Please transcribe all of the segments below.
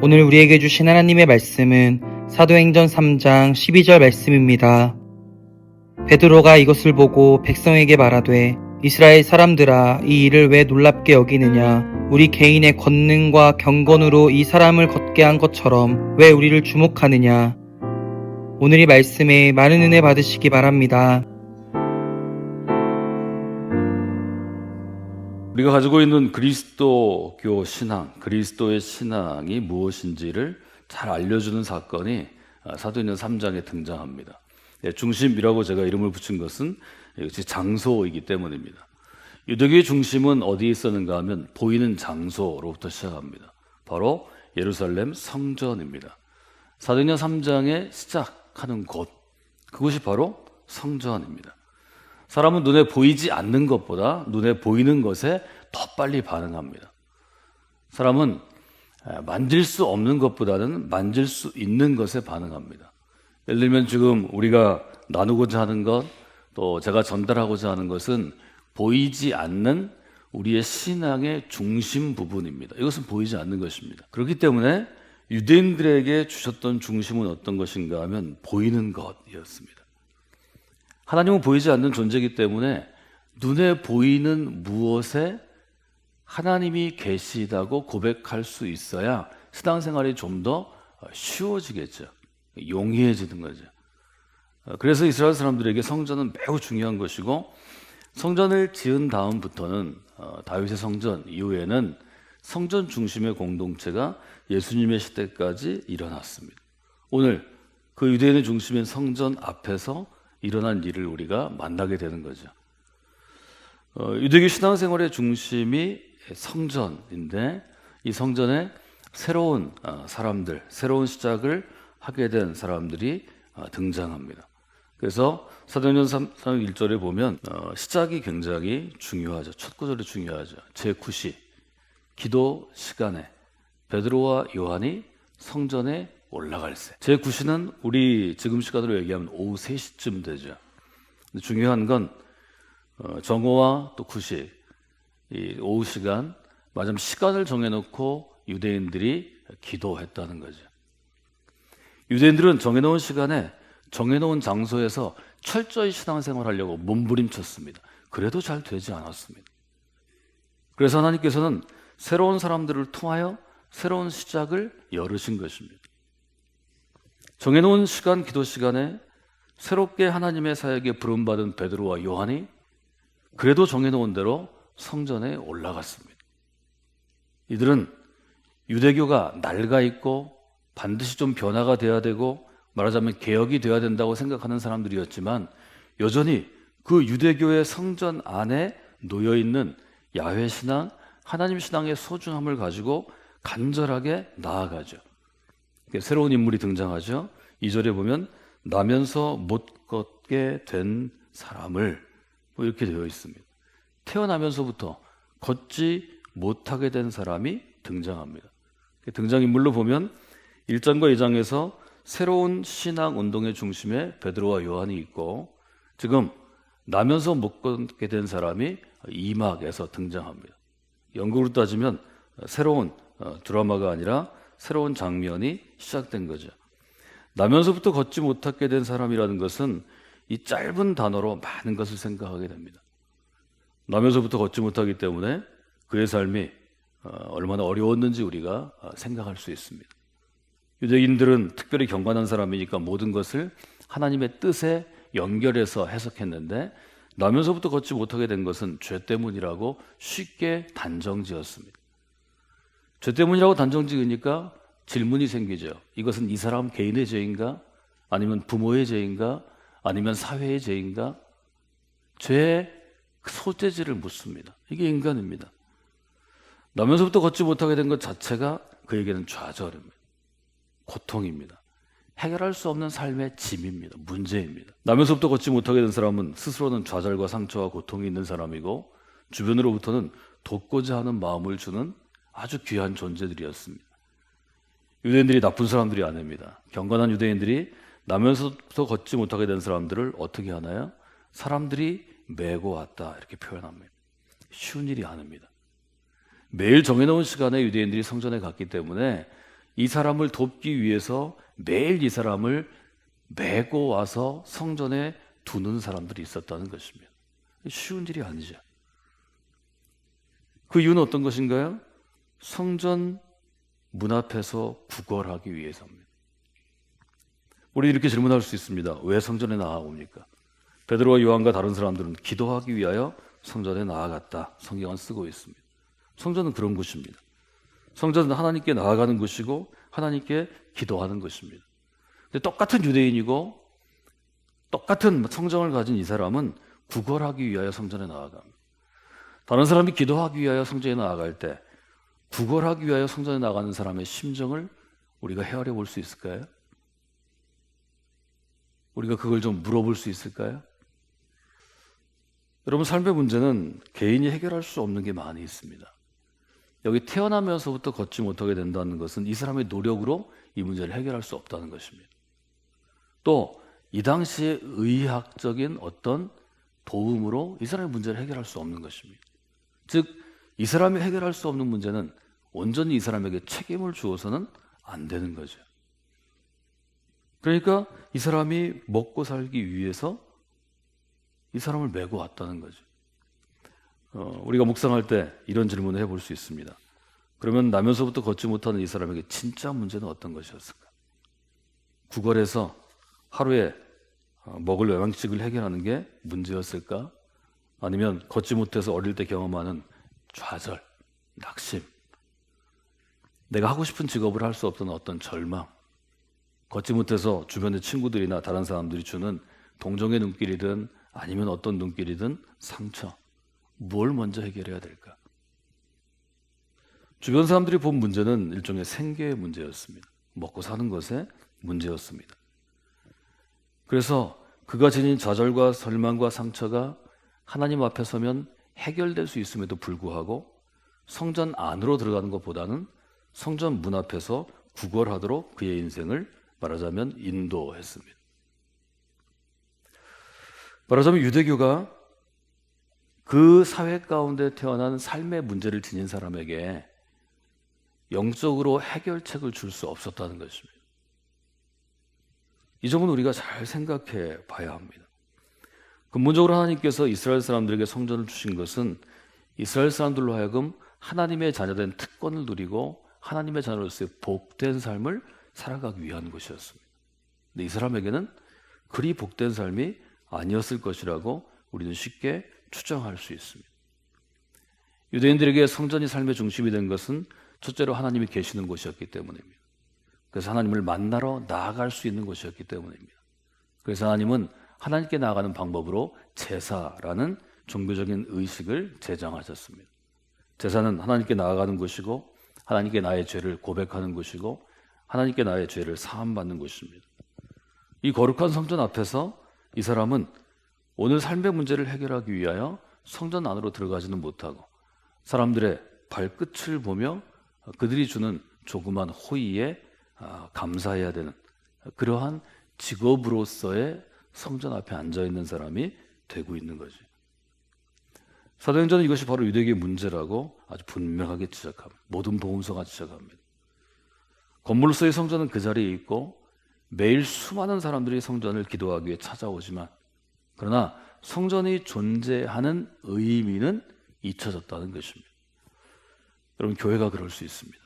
오늘 우리에게 주신 하나님의 말씀은 사도행전 3장 12절 말씀입니다. 베드로가 이것을 보고 백성에게 말하되 이스라엘 사람들아, 이 일을 왜 놀랍게 여기느냐? 우리 개인의 권능과 경건으로 이 사람을 걷게 한 것처럼 왜 우리를 주목하느냐? 오늘 이 말씀에 많은 은혜 받으시기 바랍니다. 우리가 가지고 있는 그리스도교 신앙, 그리스도의 신앙이 무엇인지를 잘 알려주는 사건이 사도행전 3장에 등장합니다. 중심이라고 제가 이름을 붙인 것은 역시 장소이기 때문입니다. 유대교의 중심은 어디에 있었는가 하면 보이는 장소로부터 시작합니다. 바로 예루살렘 성전입니다. 사도행전 3장에 시작하는 곳, 그곳이 바로 성전입니다. 사람은 눈에 보이지 않는 것보다 눈에 보이는 것에 더 빨리 반응합니다. 사람은 만질 수 없는 것보다는 만질 수 있는 것에 반응합니다. 예를 들면 지금 우리가 나누고자 하는 것, 또 제가 전달하고자 하는 것은 보이지 않는 우리의 신앙의 중심 부분입니다. 이것은 보이지 않는 것입니다. 그렇기 때문에 유대인들에게 주셨던 중심은 어떤 것인가 하면 보이는 것이었습니다. 하나님은 보이지 않는 존재이기 때문에 눈에 보이는 무엇에 하나님이 계시다고 고백할 수 있어야 신앙생활이 좀 더 쉬워지겠죠. 용이해지는 거죠. 그래서 이스라엘 사람들에게 성전은 매우 중요한 것이고, 성전을 지은 다음부터는 다윗의 성전 이후에는 성전 중심의 공동체가 예수님의 시대까지 일어났습니다. 오늘 그 유대인의 중심인 성전 앞에서 일어난 일을 우리가 만나게 되는 거죠. 유대교 신앙생활의 중심이 성전인데, 이 성전에 새로운 사람들, 새로운 시작을 하게 된 사람들이 등장합니다. 그래서 사도행전 3장 1절에 보면 시작이 굉장히 중요하죠. 첫 구절이 중요하죠. 제9시 기도 시간에 베드로와 요한이 성전에 올라갈세. 제9시는 우리 지금 시간으로 얘기하면 오후 3시쯤 되죠. 근데 중요한 건 정오와 또 9시, 이 오후 시간, 마지막 시간을 정해놓고 유대인들이 기도했다는 거죠. 유대인들은 정해놓은 시간에 정해놓은 장소에서 철저히 신앙생활 하려고 몸부림쳤습니다. 그래도 잘 되지 않았습니다. 그래서 하나님께서는 새로운 사람들을 통하여 새로운 시작을 열으신 것입니다. 정해놓은 시간, 기도 시간에 새롭게 하나님의 사역에 부름받은 베드로와 요한이 그래도 정해놓은 대로 성전에 올라갔습니다. 이들은 유대교가 낡아 있고 반드시 좀 변화가 돼야 되고 말하자면 개혁이 돼야 된다고 생각하는 사람들이었지만, 여전히 그 유대교의 성전 안에 놓여있는 야훼 신앙, 하나님 신앙의 소중함을 가지고 간절하게 나아가죠. 새로운 인물이 등장하죠. 2절에 보면 나면서 못 걷게 된 사람을, 이렇게 되어 있습니다. 태어나면서부터 걷지 못하게 된 사람이 등장합니다. 등장인물로 보면 1장과 2장에서 새로운 신앙 운동의 중심에 베드로와 요한이 있고, 지금 나면서 못 걷게 된 사람이 2막에서 등장합니다. 연극으로 따지면 새로운 드라마가 아니라 새로운 장면이 시작된 거죠. 나면서부터 걷지 못하게 된 사람이라는 것은 이 짧은 단어로 많은 것을 생각하게 됩니다. 나면서부터 걷지 못하기 때문에 그의 삶이 얼마나 어려웠는지 우리가 생각할 수 있습니다. 유대인들은 특별히 경건한 사람이니까 모든 것을 하나님의 뜻에 연결해서 해석했는데, 나면서부터 걷지 못하게 된 것은 죄 때문이라고 쉽게 단정지었습니다. 죄 때문이라고 단정지으니까 질문이 생기죠. 이것은 이 사람 개인의 죄인가? 아니면 부모의 죄인가? 아니면 사회의 죄인가? 죄의 소재지를 묻습니다. 이게 인간입니다. 나면서부터 걷지 못하게 된 것 자체가 그에게는 좌절입니다. 고통입니다. 해결할 수 없는 삶의 짐입니다. 문제입니다. 나면서부터 걷지 못하게 된 사람은 스스로는 좌절과 상처와 고통이 있는 사람이고, 주변으로부터는 돕고자 하는 마음을 주는 아주 귀한 존재들이었습니다. 유대인들이 나쁜 사람들이 아닙니다. 경건한 유대인들이 나면서부터 걷지 못하게 된 사람들을 어떻게 하나요? 사람들이 메고 왔다, 이렇게 표현합니다. 쉬운 일이 아닙니다. 매일 정해놓은 시간에 유대인들이 성전에 갔기 때문에 이 사람을 돕기 위해서 매일 이 사람을 메고 와서 성전에 두는 사람들이 있었다는 것입니다. 쉬운 일이 아니죠. 그 이유는 어떤 것인가요? 성전 문 앞에서 구걸하기 위해서입니다. 우리 이렇게 질문할 수 있습니다. 왜 성전에 나아옵니까? 베드로와 요한과 다른 사람들은 기도하기 위하여 성전에 나아갔다. 성경은 쓰고 있습니다. 성전은 그런 곳입니다. 성전은 하나님께 나아가는 곳이고 하나님께 기도하는 것입니다. 근데 똑같은 유대인이고 똑같은 성정을 가진 이 사람은 구걸하기 위하여 성전에 나아갑니다. 다른 사람이 기도하기 위하여 성전에 나아갈 때 구걸하기 위하여 성전에 나가는 사람의 심정을 우리가 헤아려 볼 수 있을까요? 우리가 그걸 좀 물어볼 수 있을까요? 여러분, 삶의 문제는 개인이 해결할 수 없는 게 많이 있습니다. 여기 태어나면서부터 걷지 못하게 된다는 것은 이 사람의 노력으로 이 문제를 해결할 수 없다는 것입니다. 또 이 당시의 의학적인 어떤 도움으로 이 사람의 문제를 해결할 수 없는 것입니다. 즉, 이 사람이 해결할 수 없는 문제는 온전히 이 사람에게 책임을 주어서는 안 되는 거죠. 그러니까 이 사람이 먹고 살기 위해서 이 사람을 메고 왔다는 거죠. 우리가 묵상할 때 이런 질문을 해볼 수 있습니다. 그러면 나면서부터 걷지 못하는 이 사람에게 진짜 문제는 어떤 것이었을까? 구걸해서 하루에 먹을 영양식을 해결하는 게 문제였을까? 아니면 걷지 못해서 어릴 때 경험하는 좌절, 낙심, 내가 하고 싶은 직업을 할 수 없던 어떤 절망, 걷지 못해서 주변의 친구들이나 다른 사람들이 주는 동정의 눈길이든 아니면 어떤 눈길이든 상처, 뭘 먼저 해결해야 될까? 주변 사람들이 본 문제는 일종의 생계의 문제였습니다. 먹고 사는 것의 문제였습니다. 그래서 그가 지닌 좌절과 절망과 상처가 하나님 앞에 서면 해결될 수 있음에도 불구하고 성전 안으로 들어가는 것보다는 성전 문 앞에서 구걸하도록 그의 인생을 말하자면 인도했습니다. 말하자면 유대교가 그 사회 가운데 태어난 삶의 문제를 지닌 사람에게 영적으로 해결책을 줄 수 없었다는 것입니다. 이 점은 우리가 잘 생각해 봐야 합니다. 근본적으로 하나님께서 이스라엘 사람들에게 성전을 주신 것은 이스라엘 사람들로 하여금 하나님의 자녀된 특권을 누리고 하나님의 자녀로서의 복된 삶을 살아가기 위한 것이었습니다. 근데 이 사람에게는 그리 복된 삶이 아니었을 것이라고 우리는 쉽게 추정할 수 있습니다. 유대인들에게 성전이 삶의 중심이 된 것은 첫째로 하나님이 계시는 곳이었기 때문입니다. 그래서 하나님을 만나러 나아갈 수 있는 곳이었기 때문입니다. 그래서 하나님은 하나님께 나아가는 방법으로 제사라는 종교적인 의식을 제정하셨습니다. 제사는 하나님께 나아가는 곳이고 하나님께 나의 죄를 고백하는 곳이고 하나님께 나의 죄를 사함받는 곳입니다. 이 거룩한 성전 앞에서 이 사람은 오늘 삶의 문제를 해결하기 위하여 성전 안으로 들어가지는 못하고 사람들의 발끝을 보며 그들이 주는 조그만 호의에 감사해야 되는 그러한 직업으로서의 성전 앞에 앉아있는 사람이 되고 있는 거지. 사도행전은 이것이 바로 유대교의 문제라고 아주 분명하게 지적합니다. 모든 복음서가 지적합니다. 건물로서의 성전은 그 자리에 있고 매일 수많은 사람들이 성전을 기도하기 위해 찾아오지만 그러나 성전이 존재하는 의미는 잊혀졌다는 것입니다. 여러분, 교회가 그럴 수 있습니다.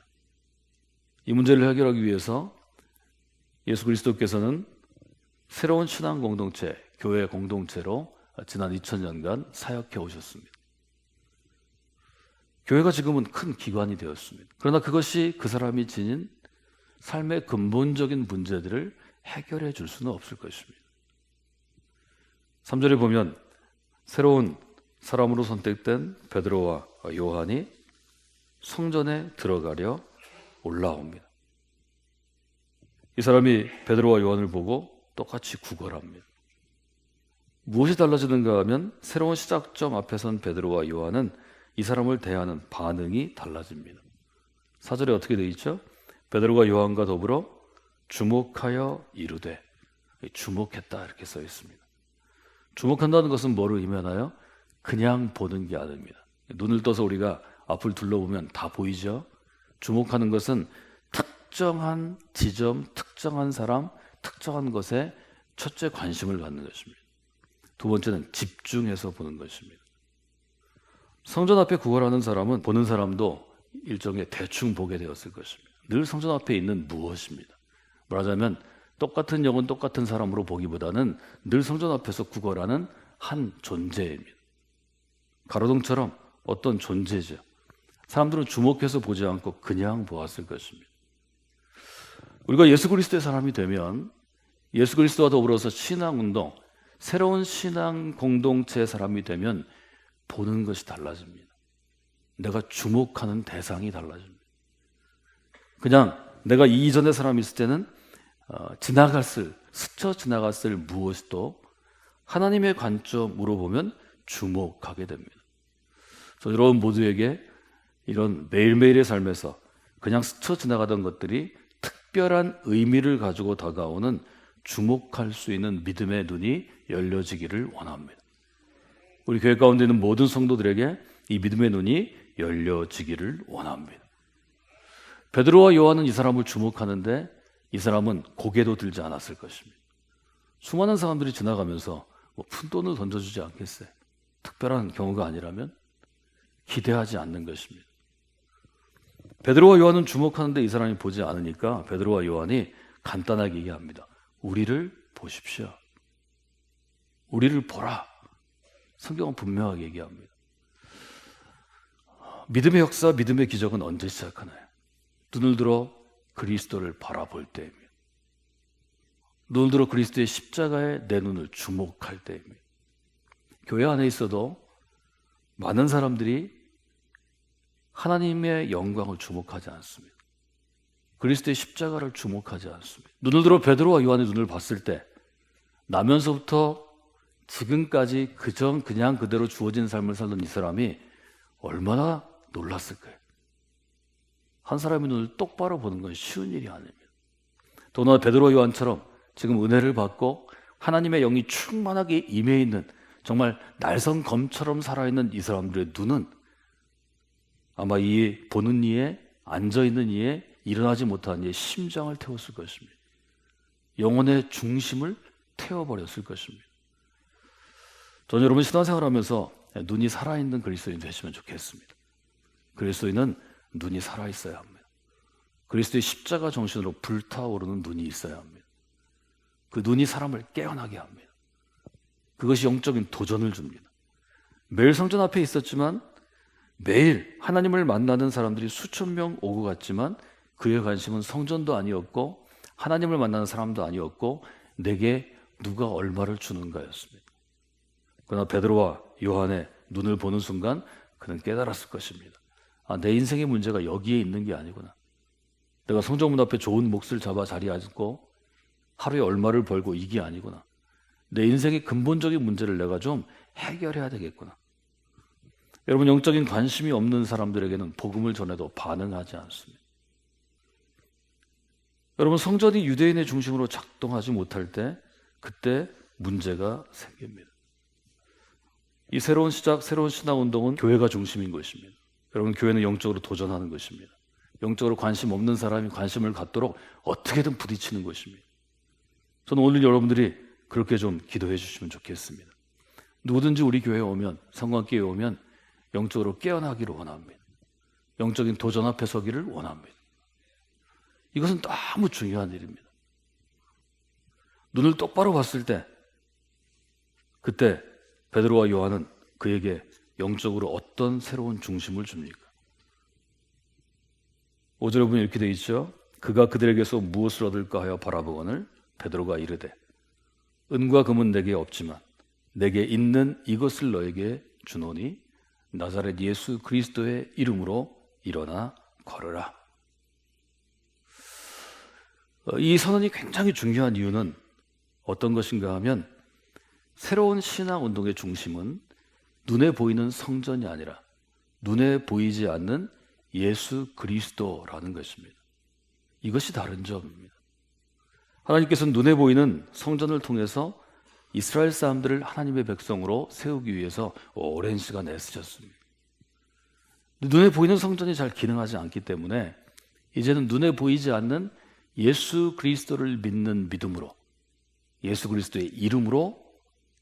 이 문제를 해결하기 위해서 예수 그리스도께서는 새로운 신앙 공동체, 교회 공동체로 지난 2000년간 사역해 오셨습니다. 교회가 지금은 큰 기관이 되었습니다. 그러나 그것이 그 사람이 지닌 삶의 근본적인 문제들을 해결해 줄 수는 없을 것입니다. 3절에 보면 새로운 사람으로 선택된 베드로와 요한이 성전에 들어가려 올라옵니다. 이 사람이 베드로와 요한을 보고 똑같이 구걸합니다. 무엇이 달라지는가 하면 새로운 시작점 앞에 선 베드로와 요한은 이 사람을 대하는 반응이 달라집니다. 4절에 어떻게 되어 있죠? 베드로가 요한과 더불어 주목하여 이르되, 주목했다 이렇게 써 있습니다. 주목한다는 것은 뭐를 의미하나요? 그냥 보는 게 아닙니다. 눈을 떠서 우리가 앞을 둘러보면 다 보이죠? 주목하는 것은 특정한 지점, 특정한 사람, 특정한 것에 첫째 관심을 갖는 것입니다. 두 번째는 집중해서 보는 것입니다. 성전 앞에 구걸하는 사람은 보는 사람도 일종의 대충 보게 되었을 것입니다. 늘 성전 앞에 있는 무엇입니다. 말하자면 똑같은 영은 똑같은 사람으로 보기보다는 늘 성전 앞에서 구걸하는 한 존재입니다. 가로등처럼 어떤 존재죠. 사람들은 주목해서 보지 않고 그냥 보았을 것입니다. 우리가 예수 그리스도의 사람이 되면 예수 그리스도와 더불어서 신앙운동, 새로운 신앙 공동체의 사람이 되면 보는 것이 달라집니다. 내가 주목하는 대상이 달라집니다. 그냥 내가 이전의 사람이 있을 때는 스쳐 지나갔을 무엇도 하나님의 관점으로 보면 주목하게 됩니다. 그래서 여러분 모두에게 이런 매일매일의 삶에서 그냥 스쳐 지나가던 것들이 특별한 의미를 가지고 다가오는 주목할 수 있는 믿음의 눈이 열려지기를 원합니다. 우리 교회 가운데 있는 모든 성도들에게 이 믿음의 눈이 열려지기를 원합니다. 베드로와 요한은 이 사람을 주목하는데 이 사람은 고개도 들지 않았을 것입니다. 수많은 사람들이 지나가면서 푼돈을 던져주지 않겠어요? 특별한 경우가 아니라면 기대하지 않는 것입니다. 베드로와 요한은 주목하는데 이 사람이 보지 않으니까 베드로와 요한이 간단하게 얘기합니다. 우리를 보십시오. 우리를 보라. 성경은 분명하게 얘기합니다. 믿음의 역사, 믿음의 기적은 언제 시작하나요? 눈을 들어 그리스도를 바라볼 때입니다. 눈을 들어 그리스도의 십자가에 내 눈을 주목할 때입니다. 교회 안에 있어도 많은 사람들이 하나님의 영광을 주목하지 않습니다. 그리스도의 십자가를 주목하지 않습니다. 눈을 들어 베드로와 요한의 눈을 봤을 때 나면서부터 지금까지 그냥 그대로 주어진 삶을 살던 이 사람이 얼마나 놀랐을까요? 한 사람의 눈을 똑바로 보는 건 쉬운 일이 아닙니다. 더구나 베드로와 요한처럼 지금 은혜를 받고 하나님의 영이 충만하게 임해 있는 정말 날성검처럼 살아있는 이 사람들의 눈은 아마 이 보는 이에 앉아있는 이에 일어나지 못한 이의 심장을 태웠을 것입니다. 영혼의 중심을 태워버렸을 것입니다. 저는 여러분 신앙생활하면서 눈이 살아있는 그리스도인 되시면 좋겠습니다. 그리스도인은 눈이 살아있어야 합니다. 그리스도의 십자가 정신으로 불타오르는 눈이 있어야 합니다. 그 눈이 사람을 깨어나게 합니다. 그것이 영적인 도전을 줍니다. 매일 성전 앞에 있었지만 매일 하나님을 만나는 사람들이 수천 명 오고 갔지만 그의 관심은 성전도 아니었고 하나님을 만나는 사람도 아니었고 내게 누가 얼마를 주는가였습니다. 그러나 베드로와 요한의 눈을 보는 순간 그는 깨달았을 것입니다. 내 인생의 문제가 여기에 있는 게 아니구나. 내가 성전문 앞에 좋은 몫을 잡아 자리에 앉고 하루에 얼마를 벌고 이게 아니구나. 내 인생의 근본적인 문제를 내가 좀 해결해야 되겠구나. 여러분 영적인 관심이 없는 사람들에게는 복음을 전해도 반응하지 않습니다. 여러분 성전이 유대인의 중심으로 작동하지 못할 때 그때 문제가 생깁니다. 이 새로운 시작, 새로운 신앙운동은 교회가 중심인 것입니다. 여러분 교회는 영적으로 도전하는 것입니다. 영적으로 관심 없는 사람이 관심을 갖도록 어떻게든 부딪히는 것입니다. 저는 오늘 여러분들이 그렇게 좀 기도해 주시면 좋겠습니다. 누구든지 우리 교회에 오면 성광교회에 오면 영적으로 깨어나기를 원합니다. 영적인 도전 앞에 서기를 원합니다. 이것은 너무 중요한 일입니다. 눈을 똑바로 봤을 때 그때 베드로와 요한은 그에게 영적으로 어떤 새로운 중심을 줍니까? 5절에 보면 이렇게 되어 있죠. 그가 그들에게서 무엇을 얻을까 하여 바라보거늘 베드로가 이르되 은과 금은 내게 없지만 내게 있는 이것을 너에게 주노니 나사렛 예수 그리스도의 이름으로 일어나 걸으라. 이 선언이 굉장히 중요한 이유는 어떤 것인가 하면 새로운 신앙운동의 중심은 눈에 보이는 성전이 아니라 눈에 보이지 않는 예수 그리스도라는 것입니다. 이것이 다른 점입니다. 하나님께서는 눈에 보이는 성전을 통해서 이스라엘 사람들을 하나님의 백성으로 세우기 위해서 오랜 시간 애쓰셨습니다. 눈에 보이는 성전이 잘 기능하지 않기 때문에 이제는 눈에 보이지 않는 예수 그리스도를 믿는 믿음으로, 예수 그리스도의 이름으로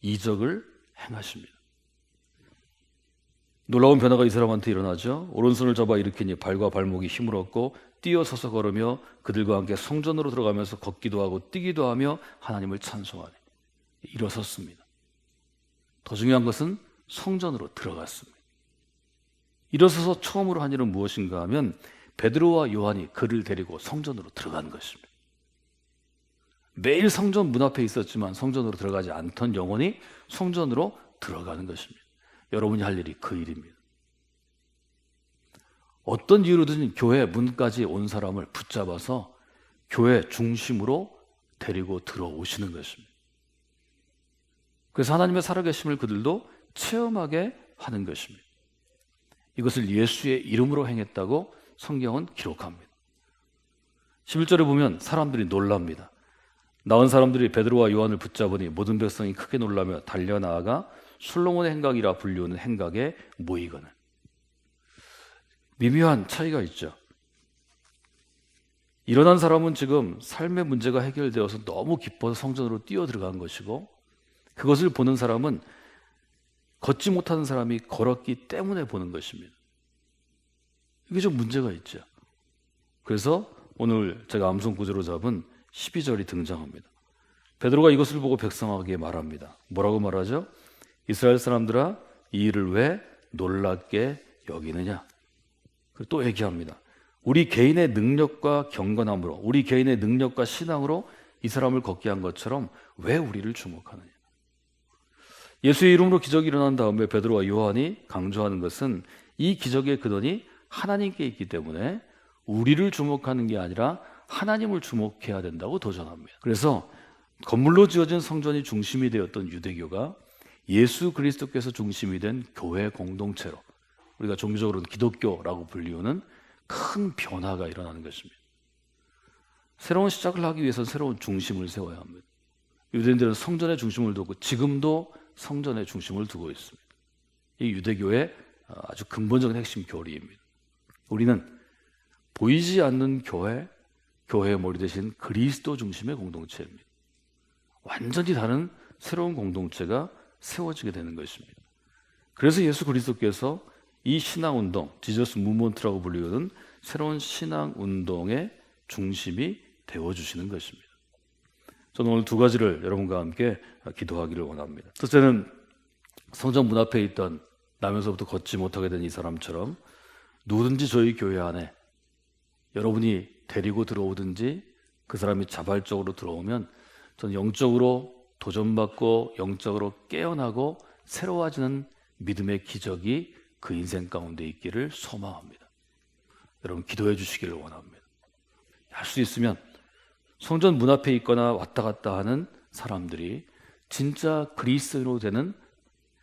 이적을 행하십니다. 놀라운 변화가 이 사람한테 일어나죠. 오른손을 잡아 일으키니 발과 발목이 힘을 얻고 뛰어서서 걸으며 그들과 함께 성전으로 들어가면서 걷기도 하고 뛰기도 하며 하나님을 찬송하니 일어섰습니다. 더 중요한 것은 성전으로 들어갔습니다. 일어서서 처음으로 한 일은 무엇인가 하면 베드로와 요한이 그를 데리고 성전으로 들어간 것입니다. 매일 성전 문 앞에 있었지만 성전으로 들어가지 않던 영혼이 성전으로 들어가는 것입니다. 여러분이 할 일이 그 일입니다. 어떤 이유로든 교회 문까지 온 사람을 붙잡아서 교회 중심으로 데리고 들어오시는 것입니다. 그래서 하나님의 살아계심을 그들도 체험하게 하는 것입니다. 이것을 예수의 이름으로 행했다고 성경은 기록합니다. 11절에 보면 사람들이 놀랍니다. 나온 사람들이 베드로와 요한을 붙잡으니 모든 백성이 크게 놀라며 달려나아가 솔로몬의 행각이라 불리우는 행각에 모이거늘. 미묘한 차이가 있죠. 일어난 사람은 지금 삶의 문제가 해결되어서 너무 기뻐서 성전으로 뛰어 들어간 것이고, 그것을 보는 사람은 걷지 못하는 사람이 걸었기 때문에 보는 것입니다. 이게 좀 문제가 있죠. 그래서 오늘 제가 암송 구조로 잡은 12절이 등장합니다. 베드로가 이것을 보고 백성에게 말합니다. 뭐라고 말하죠? 이스라엘 사람들아, 이 일을 왜 놀랍게 여기느냐? 또 얘기합니다. 우리 개인의 능력과 경건함으로, 우리 개인의 능력과 신앙으로 이 사람을 걷게 한 것처럼 왜 우리를 주목하느냐? 예수의 이름으로 기적이 일어난 다음에 베드로와 요한이 강조하는 것은 이 기적의 근원이 하나님께 있기 때문에 우리를 주목하는 게 아니라 하나님을 주목해야 된다고 도전합니다. 그래서 건물로 지어진 성전이 중심이 되었던 유대교가 예수 그리스도께서 중심이 된 교회 공동체로, 우리가 종교적으로는 기독교라고 불리우는 큰 변화가 일어나는 것입니다. 새로운 시작을 하기 위해서는 새로운 중심을 세워야 합니다. 유대인들은 성전의 중심을 두고 지금도 성전의 중심을 두고 있습니다. 이 유대교의 아주 근본적인 핵심 교리입니다. 우리는 보이지 않는 교회, 교회의 머리 대신 그리스도 중심의 공동체입니다. 완전히 다른 새로운 공동체가 세워지게 되는 것입니다. 그래서 예수 그리스도께서 이 신앙운동, 지저스 무브먼트라고 불리우는 새로운 신앙운동의 중심이 되어주시는 것입니다. 저는 오늘 두 가지를 여러분과 함께 기도하기를 원합니다. 첫째는 성전 문 앞에 있던 나면서부터 걷지 못하게 된 이 사람처럼 누구든지 저희 교회 안에 여러분이 데리고 들어오든지 그 사람이 자발적으로 들어오면 저는 영적으로 도전받고 영적으로 깨어나고 새로워지는 믿음의 기적이 그 인생 가운데 있기를 소망합니다. 여러분 기도해 주시기를 원합니다. 할 수 있으면 성전 문 앞에 있거나 왔다 갔다 하는 사람들이 진짜 그리스도인으로 되는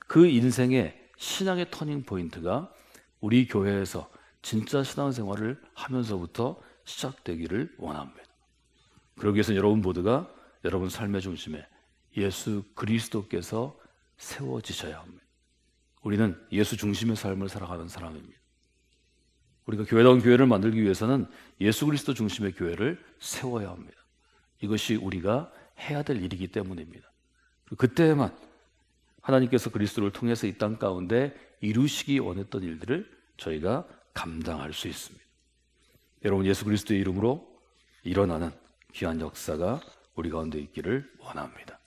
그 인생의 신앙의 터닝 포인트가 우리 교회에서 진짜 신앙생활을 하면서부터 시작되기를 원합니다. 그러기 위해서는 여러분 모두가 여러분 삶의 중심에 예수 그리스도께서 세워지셔야 합니다. 우리는 예수 중심의 삶을 살아가는 사람입니다. 우리가 교회다운 교회를 만들기 위해서는 예수 그리스도 중심의 교회를 세워야 합니다. 이것이 우리가 해야 될 일이기 때문입니다. 그때에만 하나님께서 그리스도를 통해서 이 땅 가운데 이루시기 원했던 일들을 저희가 감당할 수 있습니다. 여러분 예수 그리스도의 이름으로 일어나는 귀한 역사가 우리 가운데 있기를 원합니다.